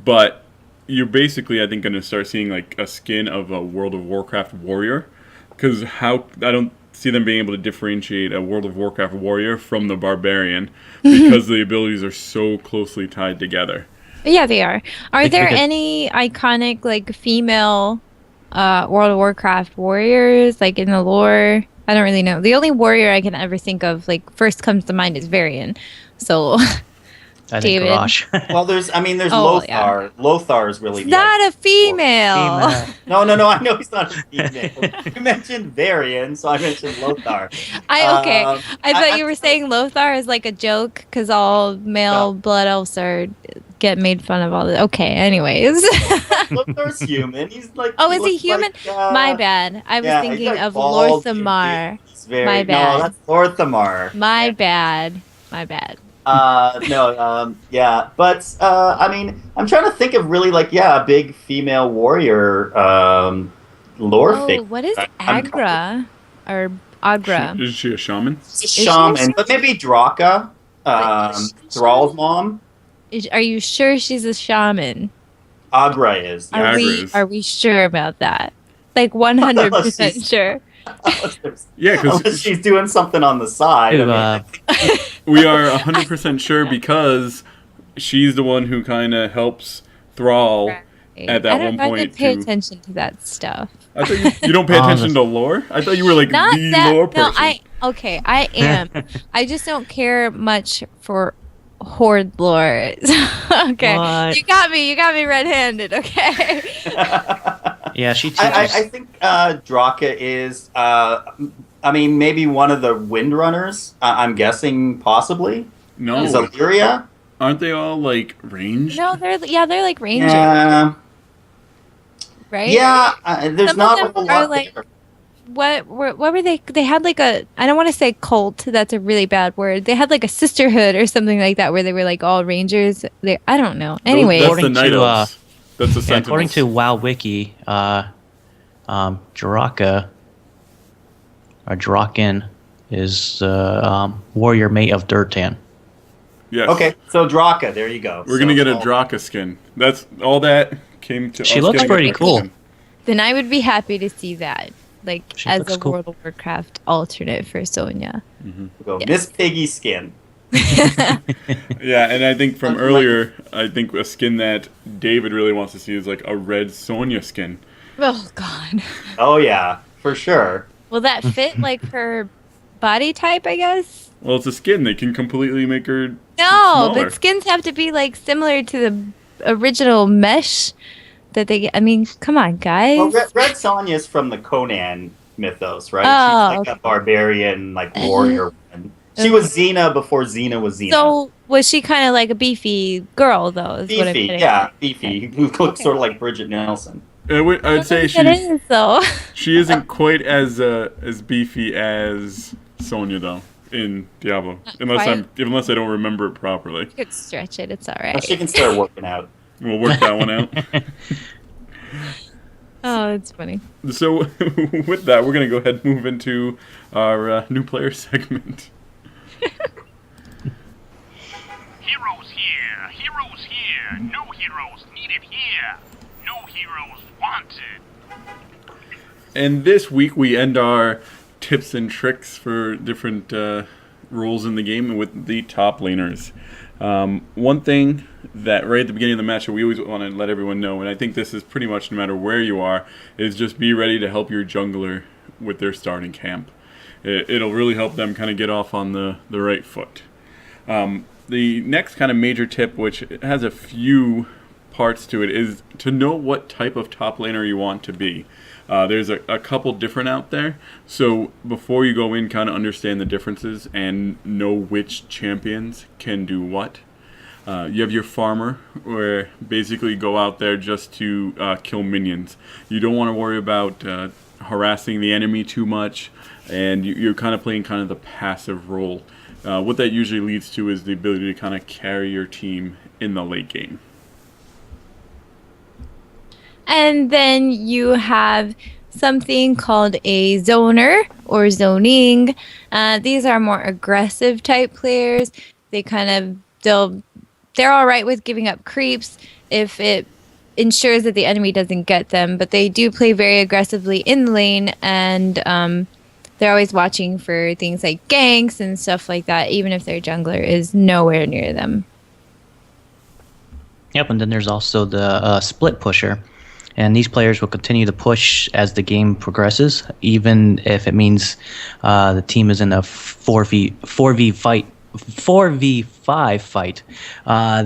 A: But you're basically, I think, going to start seeing like a skin of a World of Warcraft warrior, because how I don't see them being able to differentiate a World of Warcraft warrior from the barbarian because the abilities are so closely tied together.
B: Yeah, they are. Are there
D: because-
B: any iconic like female World of Warcraft warriors like in the lore? I don't really know. The only warrior I can ever think of like first comes to mind is Varian. So
D: I think
B: David.
D: Garrosh.
C: Well, there's
B: Oh,
C: Lothar.
B: yeah.
C: Lothar is really
B: He's not a female.
C: No, I know he's not a female. You mentioned Varian, so I mentioned Lothar.
B: Okay. I thought
C: I-
B: you were saying Lothar is like a joke because all male
C: No.
B: blood elves get made fun of all this. Okay, anyways.
C: Lothar's human. He's like.
B: Oh,
C: he
B: is he
C: looks
B: human?
C: like,
B: My bad. I was
C: yeah, he's
B: thinking
C: like
B: of
C: bald,
B: Lorthamar.
C: he's very,
B: My
C: No,
B: bad.
C: that's Lorthamar.
B: My bad. My bad.
C: No, yeah, but I mean, I'm trying to think of really like, a big female warrior lore
B: Oh,
C: figure.
B: what is
C: I'm-
B: Agra? Or Agra?
A: Is she a shaman?
C: It's a
B: she a
C: shaman,
B: shaman?
C: but maybe Draka,
B: But is she a
C: Thrall's mom.
B: Are you sure she's a shaman?
C: Agra is.
A: Yeah. Agra
B: Are
A: is.
B: we sure about that? Like 100% sure.
A: Yeah,
C: Unless
A: because
C: she's doing something on the side.
D: Who,
C: I mean,
A: we are 100% sure because she's the one who kind of helps Thrall at that
B: I don't
A: one point.
B: I pay
A: to-
B: attention to that stuff.
A: I thought you don't pay attention to lore. I thought you were like
B: Not
A: the
B: that.
A: lore
B: No,
A: person.
B: I am. I just don't care much for horde lore. Okay,
D: What?
B: you got me red-handed. Okay.
D: Yeah, she teaches.
C: I think Draka is. I mean, maybe one of the Windrunners. I'm guessing, possibly.
A: No,
C: Is Illyria?
A: aren't they all like ranged?
B: No, they're like rangers,
C: Yeah.
B: right?
C: Yeah. There's
B: Some of
C: not a
B: them
C: whole
B: are
C: lot
B: like-
C: there.
B: What were they? They had like a. I don't want to say cult. That's a really bad word. They had like a sisterhood or something like that, where they were like all rangers. I don't know. Anyway,
A: That's the
D: According
A: night
D: to,
A: elves. That's the
D: Yeah,
A: sentinels.
D: according to WoW Wiki, Jaraka or Draken is warrior mate of Durtan.
A: Yes.
C: Okay, so Draka, there you go.
A: We're gonna get a Draka skin. That's all that came to.
D: She
A: us
D: looks
A: getting a
D: pretty
A: Draka
D: cool.
A: skin.
B: then I would be happy to see that, like
D: She
B: as
D: looks
B: a
D: cool.
B: World of Warcraft alternate for Sonya.
C: Go.
B: Yes.
C: Miss Piggy skin.
A: Yeah, and I think from
C: Like-
A: earlier, I think a skin that David really wants to see is like a red Sonya skin.
B: Oh God,
C: Oh yeah, for sure.
B: will that fit like her body type? I guess.
A: Well, it's a skin. They can completely make her.
B: No,
A: Smaller.
B: but skins have to be like similar to the original mesh that they get. I mean, come on, guys.
C: Well, Red Sonya's from the Conan mythos, right?
B: Oh,
C: She's like a barbarian, like warrior woman. She was Xena before Xena was Xena.
B: So was she kind of like a beefy girl though? Is what I'm
C: beefy,
B: getting
C: yeah,
B: at.
C: beefy. Who looks sort of like Bridget Nelson.
A: I'd say
B: It
A: she's
B: is though.
A: she isn't quite as beefy as Sonya though in Diablo, unless
B: quite.
A: unless I don't remember it properly.
B: You could stretch it. It's all
C: Well,
B: right.
C: she can start working out.
A: We'll work that one out.
B: Oh, it's funny.
A: So with that, we're gonna go ahead and move into our new player segment.
F: Heroes here, heroes here, no heroes needed here, no heroes wanted.
A: And this week we end our tips and tricks for different roles in the game with the top laners. One thing that right at the beginning of the match that we always want to let everyone know, and I think this is pretty much no matter where you are, is just be ready to help your jungler with their starting camp. It'll really help them kind of get off on the right foot. The next kind of major tip, which has a few parts to it, is to know what type of top laner you want to be. There's a couple different out there, so before you go in, kind of understand the differences and know which champions can do what. You have your farmer, where basically go out there just to kill minions. You don't want to worry about harassing the enemy too much, and you're kind of playing kind of the passive role. What that usually leads to is the ability to kind of carry your team in the late game.
B: And then you have something called a zoner or zoning. These are more aggressive type players. They're all right with giving up creeps if it ensures that the enemy doesn't get them. But they do play very aggressively in the lane, and they're always watching for things like ganks and stuff like that, even if their jungler is nowhere near them.
D: Yep, and then there's also the split pusher. And these players will continue to push as the game progresses, even if it means the team is in a 4v5 fight.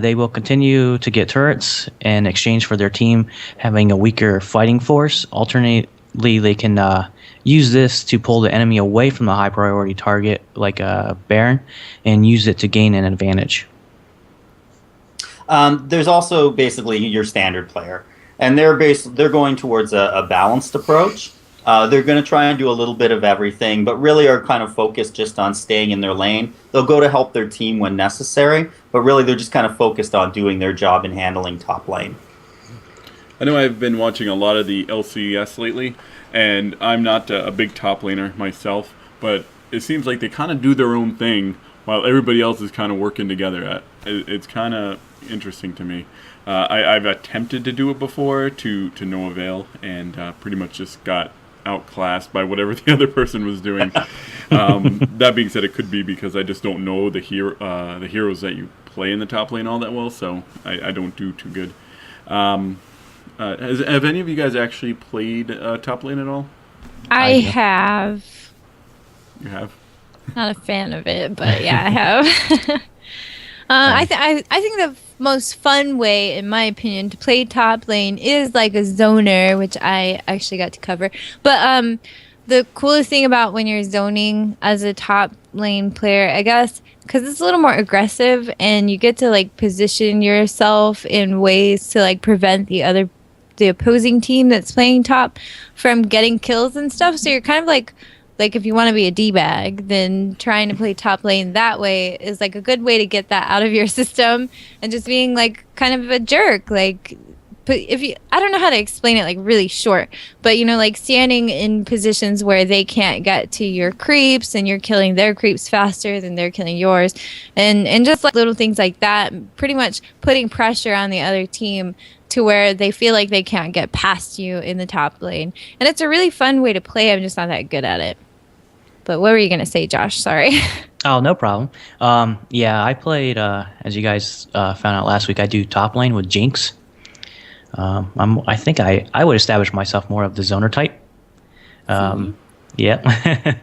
D: They will continue to get turrets in exchange for their team having a weaker fighting force. Alternately, they can use this to pull the enemy away from the high priority target, like a Baron, and use it to gain an advantage.
C: There's also basically your standard player, and they're going towards a balanced approach. They're going to try and do a little bit of everything, but really are kind of focused just on staying in their lane. They'll go to help their team when necessary, but really they're just kind of focused on doing their job and handling top lane.
A: I know I've been watching a lot of the LCS lately, and I'm not a big top laner myself, but it seems like they kind of do their own thing while everybody else is kind of working together. It's kind of interesting to me. I've attempted to do it before to no avail, and pretty much just got outclassed by whatever the other person was doing. That being said, it could be because I just don't know the heroes that you play in the top lane all that well, so I don't do too good. Have any of you guys actually played top lane at all?
B: I have.
A: You have?
B: Not a fan of it, but yeah, I have. I think the most fun way, in my opinion, to play top lane is like a zoner, which I actually got to cover. But the coolest thing about when you're zoning as a top lane player, I guess, because it's a little more aggressive and you get to like position yourself in ways to like prevent the opposing team that's playing top from getting kills and stuff. So you're kind of like if you want to be a D-bag, then trying to play top lane that way is like a good way to get that out of your system and just being like kind of a jerk. Like, but I don't know how to explain it like really short, but you know, like standing in positions where they can't get to your creeps and you're killing their creeps faster than they're killing yours, and just like little things like that, pretty much putting pressure on the other team to where they feel like they can't get past you in the top lane. And it's a really fun way to play. I'm just not that good at it. But what were you going to say, Josh? Sorry.
D: Oh, no problem. Yeah, I played, as you guys found out last week, I do top lane with Jinx. I think I would establish myself more of the zoner type. Yeah.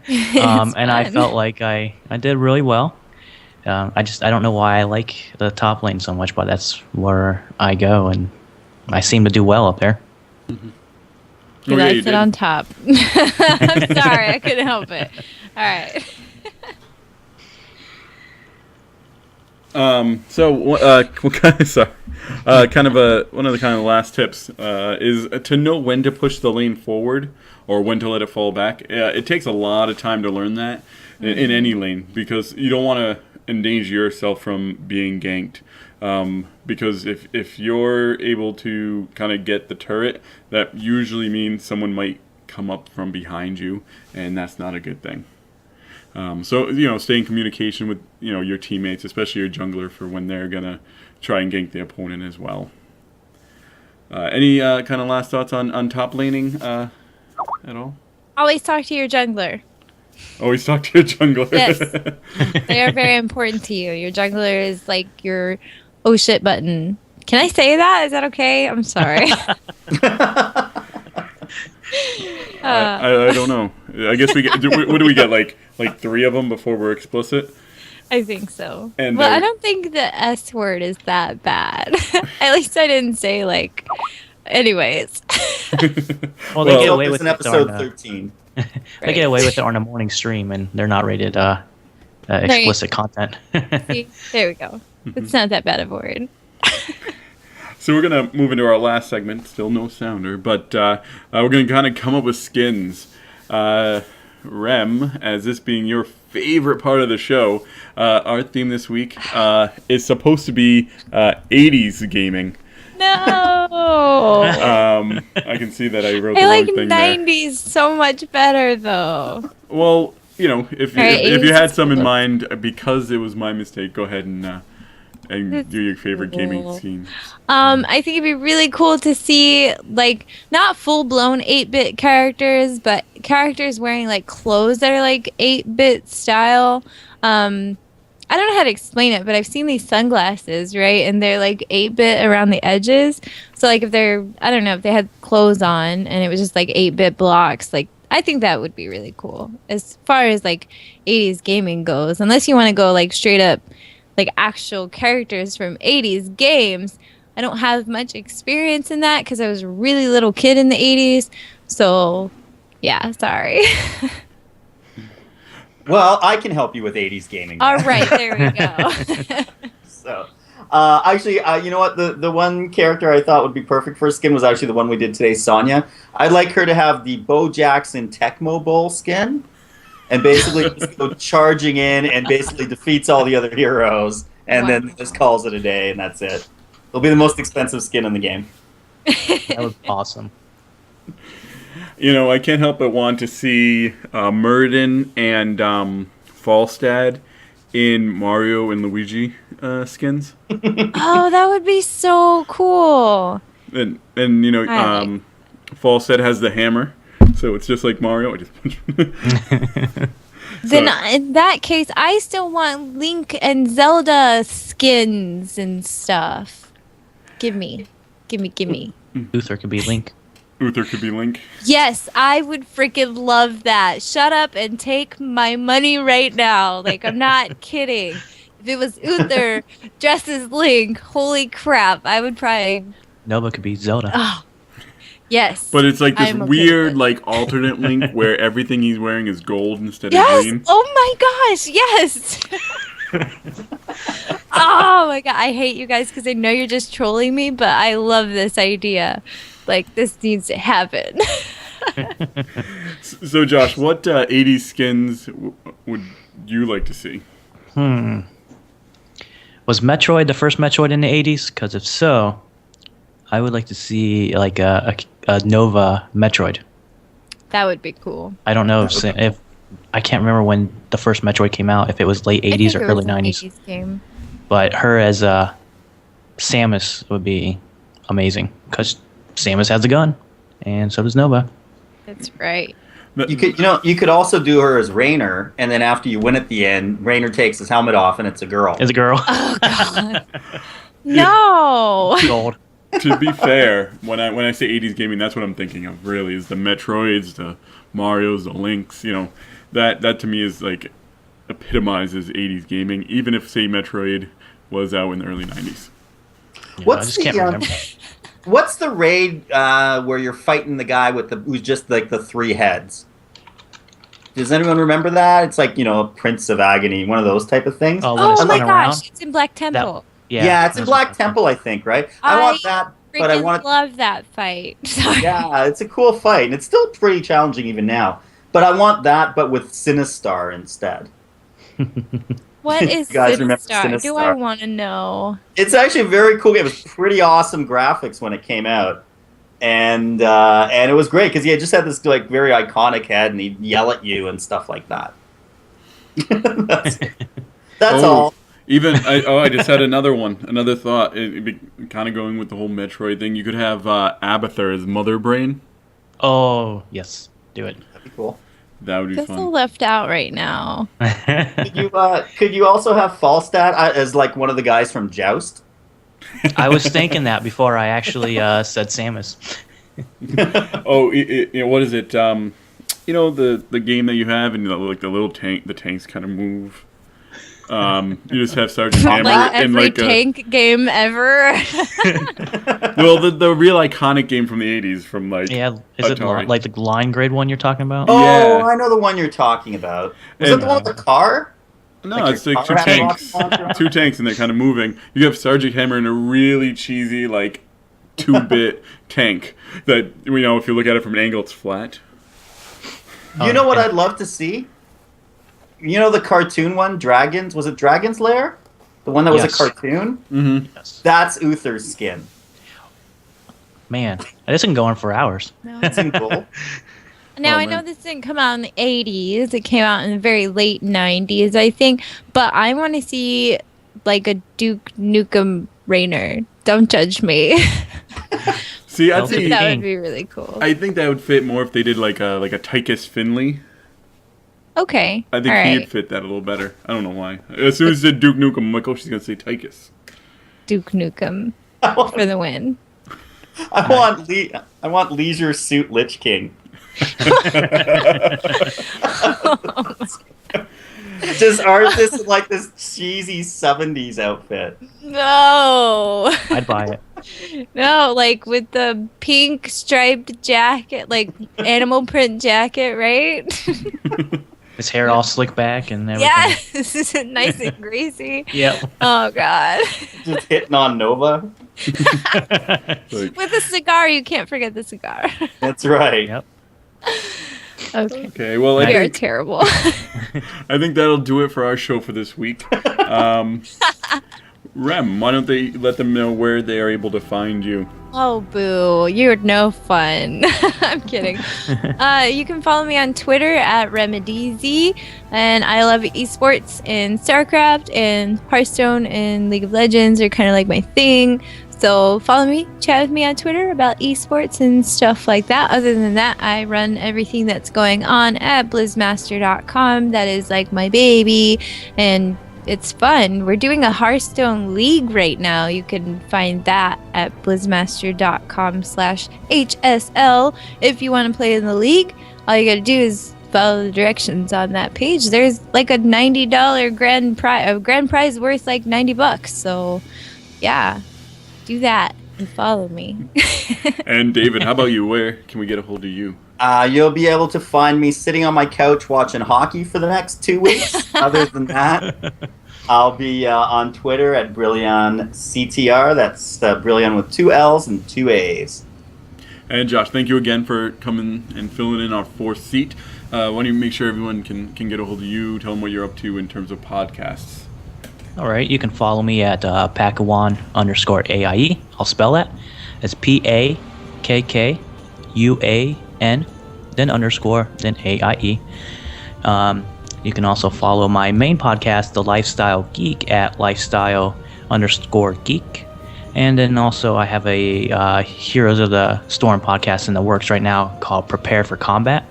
D: And I felt like I did really well. I don't know why I like the top lane so much, but that's where I go, and I seem to do well up there.
A: Mm-hmm.
B: He likes it on top. I'm sorry, I couldn't help it. All right.
A: One of the last tips is to know when to push the lane forward or when to let it fall back. It takes a lot of time to learn that in any lane, because you don't want to endanger yourself from being ganked. Because if you're able to kind of get the turret, that usually means someone might come up from behind you, and that's not a good thing. So, stay in communication with, your teammates, especially your jungler, for when they're going to try and gank the opponent as well. Any kind of last thoughts on top laning at all?
B: Always talk to your jungler.
A: Always talk to your jungler.
B: Yes. They are very important to you. Your jungler is like your oh shit button. Can I say that? Is that okay? I'm sorry.
A: I don't know. I guess we get. What do we get? Like 3 of them before we're explicit?
B: I think so.
A: And
B: I don't think the S word is that bad. At least I didn't say like. Anyways.
D: Well, they get away with
C: an episode 13.
D: They get away with it on a morning stream, and they're not rated explicit content.
B: See, there we go. It's not that bad of a word.
A: So we're going to move into our last segment. Still no sounder, but we're going to kind of come up with skins. Rem, as this being your favorite part of the show, our theme this week is supposed to be 80s gaming.
B: No!
A: I can see that I wrote the
B: I
A: wrong
B: like
A: thing
B: 90s so much better, though.
A: Well, if you had some in mind, because it was my mistake, go ahead and and
B: That's
A: do your favorite gaming
B: cool.
A: scene.
B: I think it'd be really cool to see like not full blown 8-bit characters, but characters wearing like clothes that are like 8-bit style. I don't know how to explain it, but I've seen these sunglasses, right? And they're like 8-bit around the edges. So like if they're, I don't know, if they had clothes on and it was just like 8-bit blocks, like I think that would be really cool as far as like 80s gaming goes. Unless you want to go like straight up like actual characters from 80s games. I don't have much experience in that because I was a really little kid in the 80s. So yeah, sorry.
C: Well, I can help you with 80s gaming.
B: All right, there we go.
C: So, actually, you know what? The one character I thought would be perfect for a skin was actually the one we did today, Sonya. I'd like her to have the Bo Jackson Tecmo Bowl skin, and basically just go charging in and basically defeats all the other heroes, and then just calls it a day, and that's it. It'll be the most expensive skin in the game.
D: That was awesome.
A: You know, I can't help but want to see Murden and Falstad in Mario and Luigi skins.
B: Oh, that would be so cool.
A: And you know,
B: Right.
A: Falstad has the hammer, so it's just like Mario. I just punch.
B: Then in that case, I still want Link and Zelda skins and stuff. Give me.
D: Uther could be Link.
A: Uther could be Link.
B: Yes, I would freaking love that. Shut up and take my money right now. Like, I'm not kidding. If it was Uther dressed as Link, holy crap, I would probably...
D: Nova could be Zelda.
B: Oh, yes.
A: But it's like this
B: I'm okay
A: weird,
B: with it.
A: like alternate Link where everything he's wearing is gold instead of
B: Yes!
A: green.
B: Oh my gosh, yes! Oh my god, I hate you guys because I know you're just trolling me, but I love this idea. Like, this needs to happen.
A: So, Josh, what 80s skins would you like to see?
D: Was Metroid the first Metroid in the 80s? Because if so, I would like to see like a Nova Metroid.
B: That would be cool.
D: I don't know if I can't remember when the first Metroid came out, if it was late
B: I
D: 80s
B: think
D: or
B: it
D: early
B: was an
D: 90s.
B: 80s game.
D: But her as Samus would be amazing because Samus has a gun, and so does Nova.
B: That's right.
C: You could also do her as Rainer, and then after you win at the end, Rainer takes his helmet off, and it's a girl.
D: As a girl.
B: Oh god. No.
D: Gold.
A: To be fair, when I say 80s gaming, that's what I'm thinking of. Really, is the Metroids, the Mario's, the Links. You know, that to me is like epitomizes 80s gaming. Even if say Metroid was out in the early 90s.
D: Yeah,
C: What's
D: I just
C: the,
D: can't remember.
C: What's the raid where you're fighting the guy with who's just like the 3 heads? Does anyone remember that? It's like, Prince of Agony, one of those type of things.
D: Oh, when
B: Oh
D: it's
B: my
D: spun
B: gosh,
D: around?
B: it's in Black Temple.
C: Yeah, it's in Black Temple, I think, right? I want that, but I want
B: love that fight. Sorry.
C: Yeah, it's a cool fight, and it's still pretty challenging even now. But I want that, but with Sinistar instead.
B: What is
C: You guys remember
B: Sinistar? Do I
C: Sinistar?
B: want to know?
C: It's actually a very cool game. It was pretty awesome graphics when it came out, and it was great because he just had this like very iconic head, and he'd yell at you and stuff like that. That's all.
A: Even I just had another thought. It'd be kind of going with the whole Metroid thing. You could have Abathur as Mother Brain.
D: Oh, yes. Do it.
C: That'd be cool.
A: That would be
B: That's so
A: fun.
B: left out right now.
C: Could you also have Falstad as like one of the guys from Joust?
D: I was thinking that before I actually said Samus.
A: Oh, what is it? The game that you have, and like the little tank, the tanks kind of move. You just have Sergeant Hammer
B: Like
A: and
B: every
A: like
B: tank game ever.
A: well, the real iconic game from the '80s, from like
D: Yeah, is it
A: Atari.
D: like the line grade one you're talking about?
C: Oh,
A: Yeah.
C: I know the one you're talking about. Was
A: And-
C: it the one with the car?
A: No,
C: Like
A: it's
C: your
A: like two
C: car had a
A: tanks.
C: rocket launcher?
A: Two tanks, and they're kind of moving. You have Sergeant Hammer in a really cheesy, like, 2-bit tank that, if you look at it from an angle, it's flat.
C: You know what I'd love to see? You know the cartoon one, Dragons? Was it Dragon's Lair? The one that was
D: Yes.
C: a cartoon?
A: Mm-hmm.
D: Yes.
C: That's Uther's skin.
D: Man, this can go on for hours.
C: It's in gold.
B: Now,
A: Oh,
B: I know
A: man.
B: this didn't come out in the 80s. It came out in the very late 90s, I think. But I want to see like a Duke Nukem Rainer. Don't judge me.
A: See, I'd
D: Well,
A: say
B: That
D: Dang.
B: would be really cool.
A: I think that would fit more if they did like a Tychus Finley.
B: Okay.
A: I think
B: all
A: he'd
B: right.
A: fit that a little better. I don't know why. As soon as you said Duke Nukem, I'm like, oh, she's gonna say Tychus.
B: Duke Nukem
C: I want,
B: for the win.
C: I want Leisure Suit Lich King. Just artist in like this cheesy 70s outfit.
B: No.
D: I'd buy it.
B: No, like with the pink striped jacket, like animal print jacket, right?
D: His hair all slicked back and everything.
B: Yes, this is nice and greasy.
D: Yep.
B: Oh God.
C: Just hitting on Nova.
A: Like,
B: With a cigar, you can't forget the cigar.
C: That's right.
D: Yep.
B: Okay.
A: okay, well,
B: We are terrible.
A: I think that'll do it for our show for this week. Rem, why don't they let them know where they are able to find you?
B: Oh, boo. You're no fun. I'm kidding. You can follow me on Twitter at RemedyZ. And I love esports and StarCraft and Hearthstone and League of Legends are kind of like my thing. So follow me, chat with me on Twitter about esports and stuff like that. Other than that, I run everything that's going on at blizzmaster.com. That is like my baby. And it's fun. We're doing a Hearthstone League right now. You can find that at blizzmaster.com/HSL. If you want to play in the league, all you gotta do is follow the directions on that page. There's like a $90 grand prize. A grand prize worth like $90. So, yeah, do that and follow me.
A: And David, how about you? Where can we get a hold of you?
C: You'll be able to find me sitting on my couch watching hockey for the next 2 weeks. Other than that, I'll be on Twitter at BrillionCTR. That's Brillion with 2 L's and 2 A's.
A: And Josh, thank you again for coming and filling in our fourth seat. Why don't you make sure everyone can get a hold of you, tell them what you're up to in terms of podcasts.
D: All right, you can follow me at Pakawan_AIE. I'll spell that. It's PAKKUAN, then underscore, then AIE. You can also follow my main podcast, The Lifestyle Geek, at lifestyle_geek. And then also I have a Heroes of the Storm podcast in the works right now called Prepare for Combat.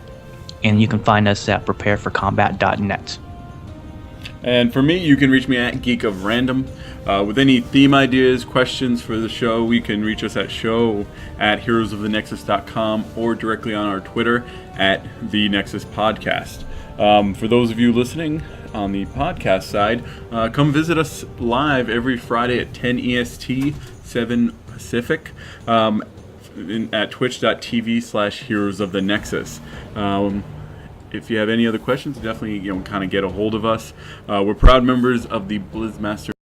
D: And you can find us at prepareforcombat.net.
A: And for me, you can reach me at Geek of Random. With any theme ideas, questions for the show, you can reach us at show@heroesofThenexus.com or directly on our Twitter at The Nexus Podcast. For those of you listening on the podcast side, come visit us live every Friday at 10 EST, 7 Pacific, at twitch.tv/Heroes of the Nexus. If you have any other questions, definitely kind of get a hold of us. We're proud members of the Blizzmaster